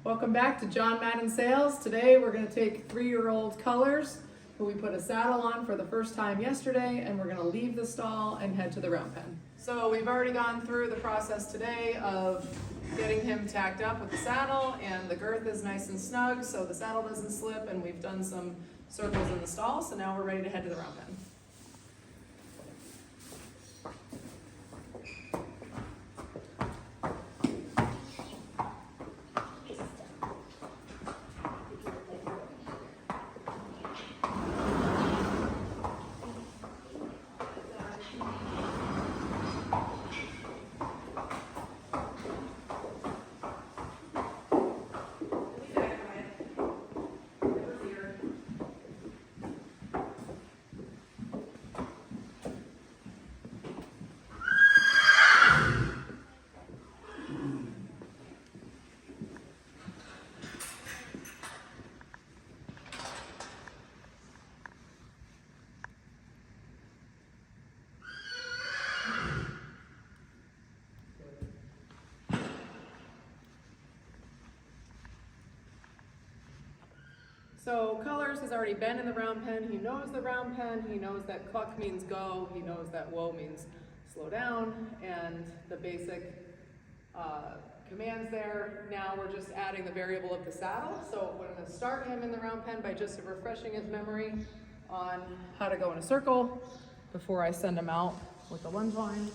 Welcome back to John Madden Sales. Today we're going to take 3-year-old Colors, who we put a saddle on for the first time yesterday, and we're going to leave the stall and head to the round pen. So we've already gone through the process today of getting him tacked up with the saddle, and the girth is nice and snug so the saddle doesn't slip, and we've done some circles in the stall, so now we're ready to head to the round pen. So Colors has already been in the round pen. He knows the round pen. He knows that cluck means go. He knows that whoa means slow down, and the basic commands there. Now we're just adding the variable of the saddle. So we're going to start him in the round pen by just refreshing his memory on how to go in a circle before I send him out with the lunge line.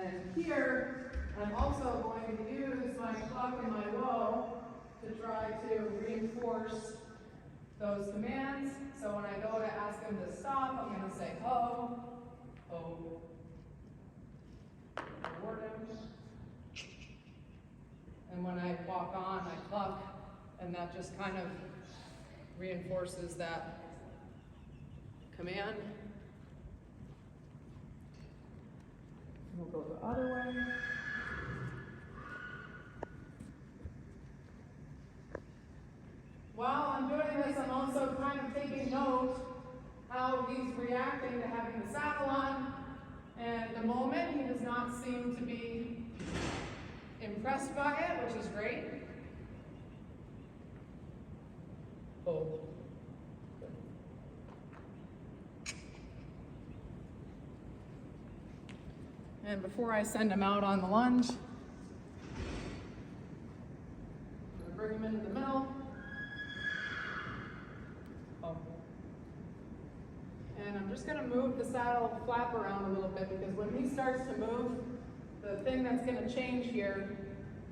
And here I'm also going to use my cluck and my whoa to try to reinforce those commands. So when I go to ask him to stop, I'm going to say ho, ho, reward him. And when I walk on, I cluck, and that just kind of reinforces that command. We'll go the other way. While I'm doing this, I'm also kind of taking note how he's reacting to having the saddle on. And at the moment, he does not seem to be impressed by it, which is great. Oh. And before I send him out on the lunge, I'm going to bring him into the middle. And I'm just going to move the saddle flap around a little bit, because when he starts to move, the thing that's going to change here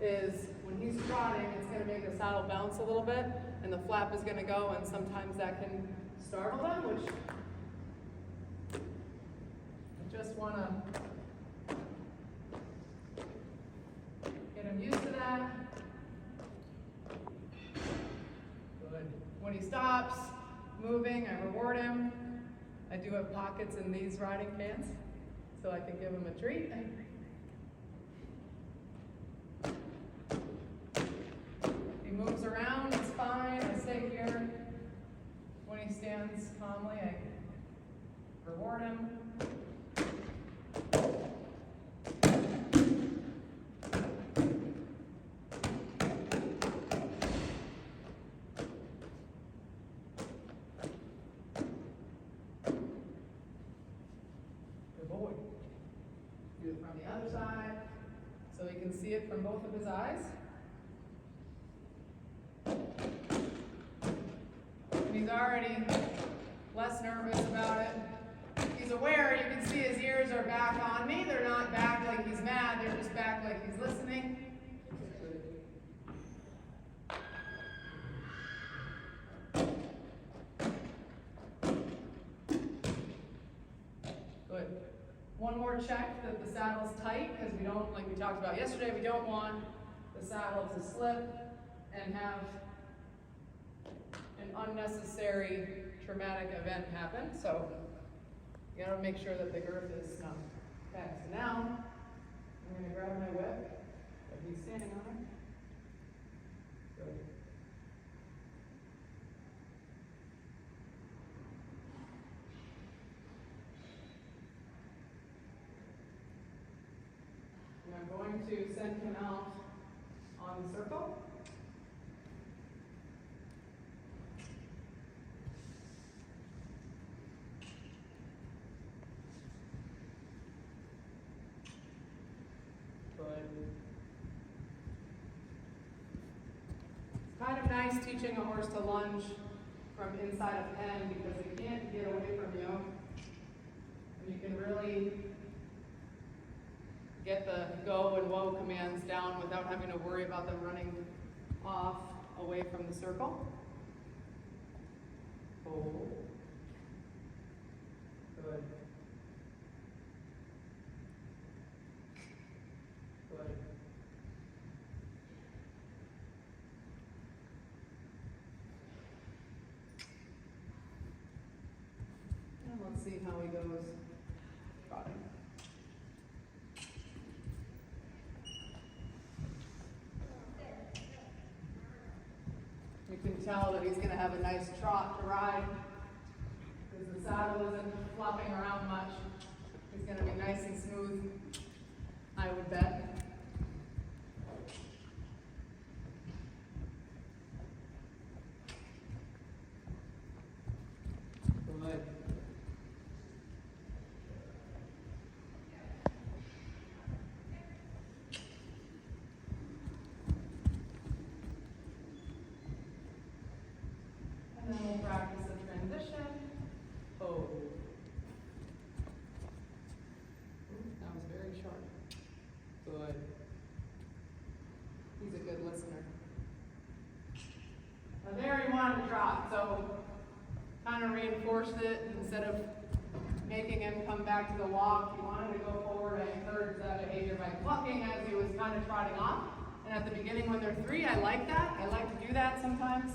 is when he's trotting, it's going to make the saddle bounce a little bit, and the flap is going to go, and sometimes that can startle them, which I just want to get him used to that. Good. When he stops moving, I reward him. I do have pockets in these riding pants, so I can give him a treat. If he moves around, it's fine. I stay here. When he stands calmly, I reward him. Do it from the other side, so he can see it from both of his eyes. And he's already less nervous about it. He's aware, you can see his ears are back on me. They're not back like he's mad, they're just back like he's listening. Good. One more check that the saddle's tight, because we don't, like we talked about yesterday, we don't want the saddle to slip and have an unnecessary traumatic event happen. So you gotta make sure that the girth is snug. Okay, so now I'm gonna grab my whip that he's standing on it. Good. I'm going to send him out on the circle. nice teaching a horse to lunge from inside a pen because they can't get away from you. And you can really get the go and whoa commands down without having to worry about them running off away from the circle. Hold. Good. Good. And let's see how he goes trotting. You can tell that he's going to have a nice trot to ride because the saddle isn't flopping around much. He's going to be nice and smooth, I would bet. Good. And then we'll practice a transition. Oh. Ooh, that was very sharp. Good. He's a good listener. Now there he wanted to trot, so kind of reinforced it instead of making him come back to the walk. He wanted to go forward. I encouraged that behavior by clucking as he was kind of trotting off. And at the beginning when they're 3, I like that. I like to do that sometimes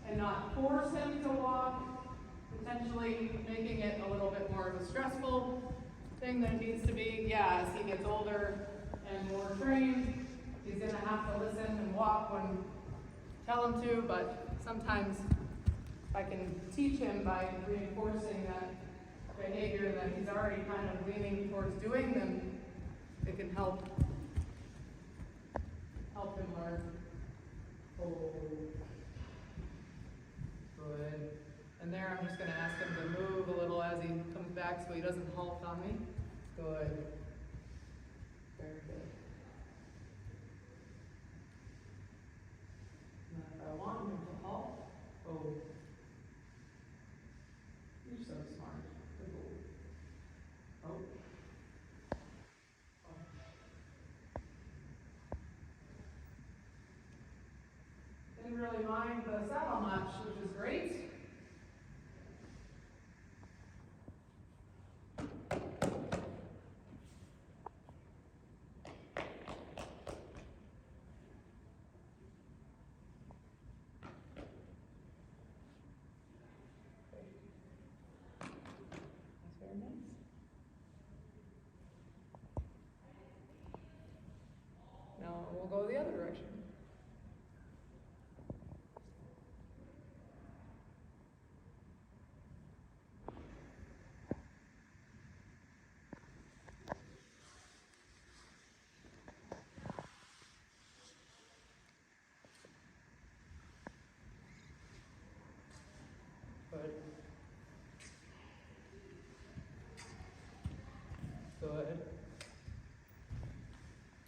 and not force him to walk, potentially making it a little bit more of a stressful thing than it needs to be. Yeah, as he gets older and more trained, he's going to have to listen and walk when tell him to, but sometimes if I can teach him by reinforcing that behavior that he's already kind of leaning towards doing, then it can help him learn. Oh. Good. And there I'm just going to ask him to move a little as he comes back so he doesn't halt on me. Good. Very good. And if I want him to halt, oh. You're so smart. Good boy. Oh. Oh. Didn't really mind the saddle much, which is great. Now we'll go the other direction. Good. Good.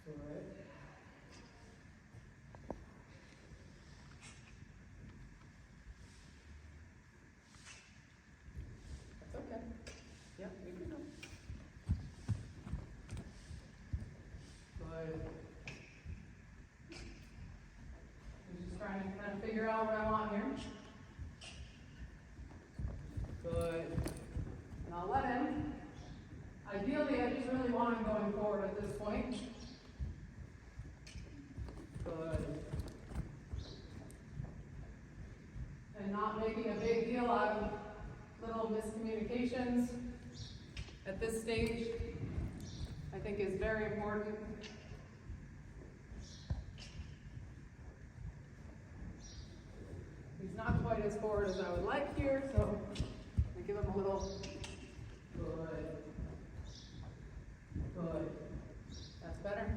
Good. That's okay. Yep, we can go. Good. I'm just trying to kind of figure out what I want here. Good. And I'll let him. Ideally, I just really want him going forward at this point. Good. And not making a big deal out of little miscommunications at this stage, I think is very important. He's not quite as forward as I would like here, so I give him a little. Good. Good. That's better.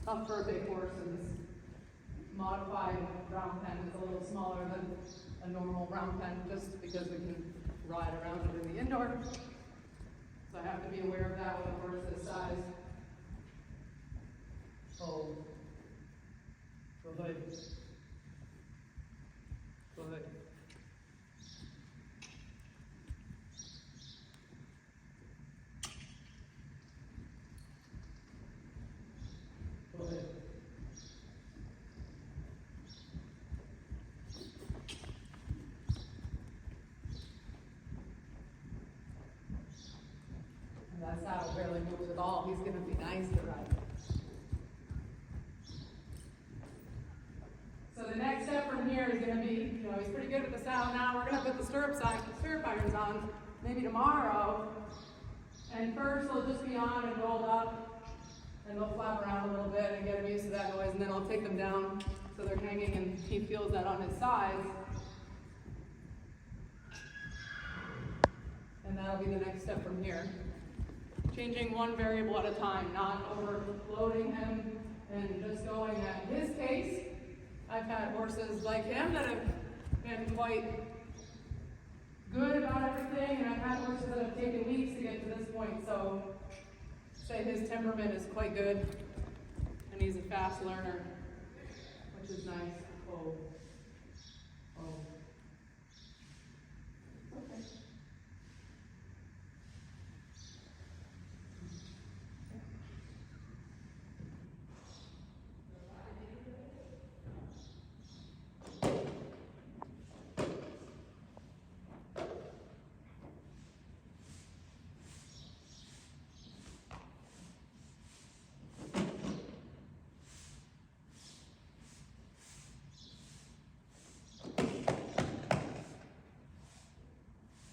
Tough for a big horse, and this modified round pen is a little smaller than a normal round pen, just because we can ride around it in the indoor. So I have to be aware of that with a horse this size. Oh. Good. Good. Good. Good. And that saddle barely moves at all. He's gonna be nice to ride. So the next step from here is going to be, he's pretty good with the saddle now. We're going to put the stirrup irons on maybe tomorrow. And first they'll just be on and rolled up, and they'll flap around a little bit and get him used to that noise. And then I'll take them down so they're hanging and he feels that on his sides. And that'll be the next step from here. Changing one variable at a time, not overloading him and just going at his pace. I've had horses like him that have been quite good about everything, and I've had horses that have taken weeks to get to this point, so say his temperament is quite good, and he's a fast learner, which is nice. Oh. Okay.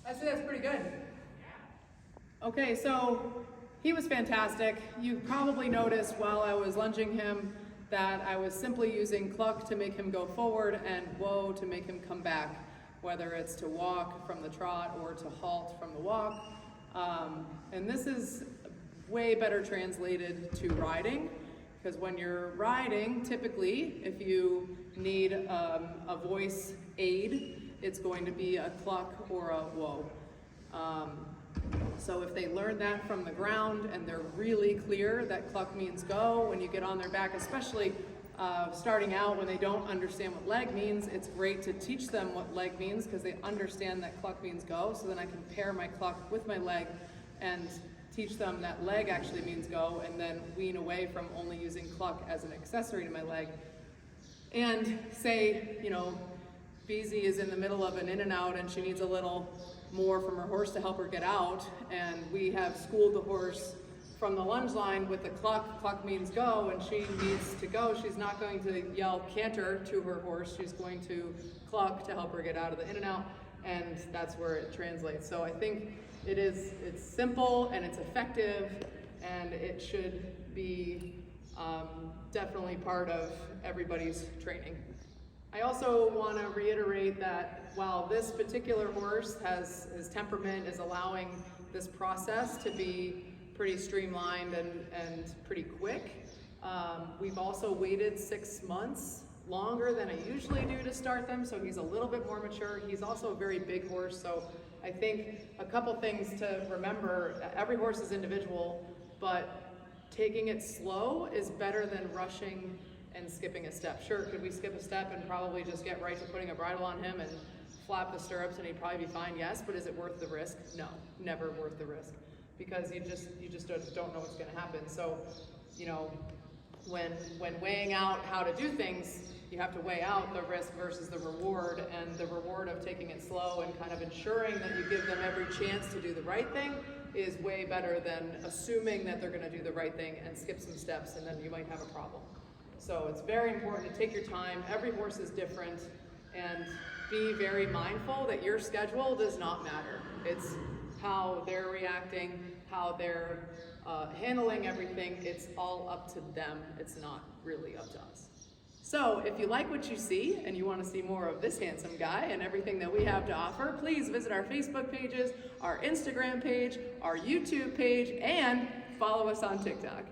I'd say that's pretty good. Okay, so he was fantastic. You probably noticed while I was lunging him that I was simply using cluck to make him go forward and whoa to make him come back, whether it's to walk from the trot or to halt from the walk. And this is way better translated to riding, because when you're riding, typically, if you need a voice aid, it's going to be a cluck or a whoa. So if they learn that from the ground and they're really clear that cluck means go, when you get on their back, especially starting out when they don't understand what leg means, it's great to teach them what leg means because they understand that cluck means go, so then I can pair my cluck with my leg and teach them that leg actually means go, and then wean away from only using cluck as an accessory to my leg. And say, Beezy is in the middle of an in and out and she needs a little more from her horse to help her get out, and we have schooled the horse from the lunge line with the cluck means go, and she needs to go. She's not going to yell canter to her horse, she's going to cluck to help her get out of the in and out, and that's where it translates. So I think it's simple and it's effective, and it should be definitely part of everybody's training. I also want to reiterate that while this particular horse his temperament is allowing this process to be pretty streamlined and pretty quick, we've also waited 6 months longer than I usually do to start them, so he's a little bit more mature. He's also a very big horse, so I think a couple things to remember: every horse is individual, but taking it slow is better than rushing and skipping a step. Sure, could we skip a step and probably just get right to putting a bridle on him and flap the stirrups and he'd probably be fine? Yes, but is it worth the risk? No, never worth the risk, because you just don't know what's going to happen. So, when weighing out how to do things, you have to weigh out the risk versus the reward, and the reward of taking it slow and kind of ensuring that you give them every chance to do the right thing is way better than assuming that they're going to do the right thing and skip some steps, and then you might have a problem. So it's very important to take your time. Every horse is different, and be very mindful that your schedule does not matter. It's how they're reacting, how they're handling everything. It's all up to them. It's not really up to us. So if you like what you see and you want to see more of this handsome guy and everything that we have to offer, please visit our Facebook pages, our Instagram page, our YouTube page, and follow us on TikTok.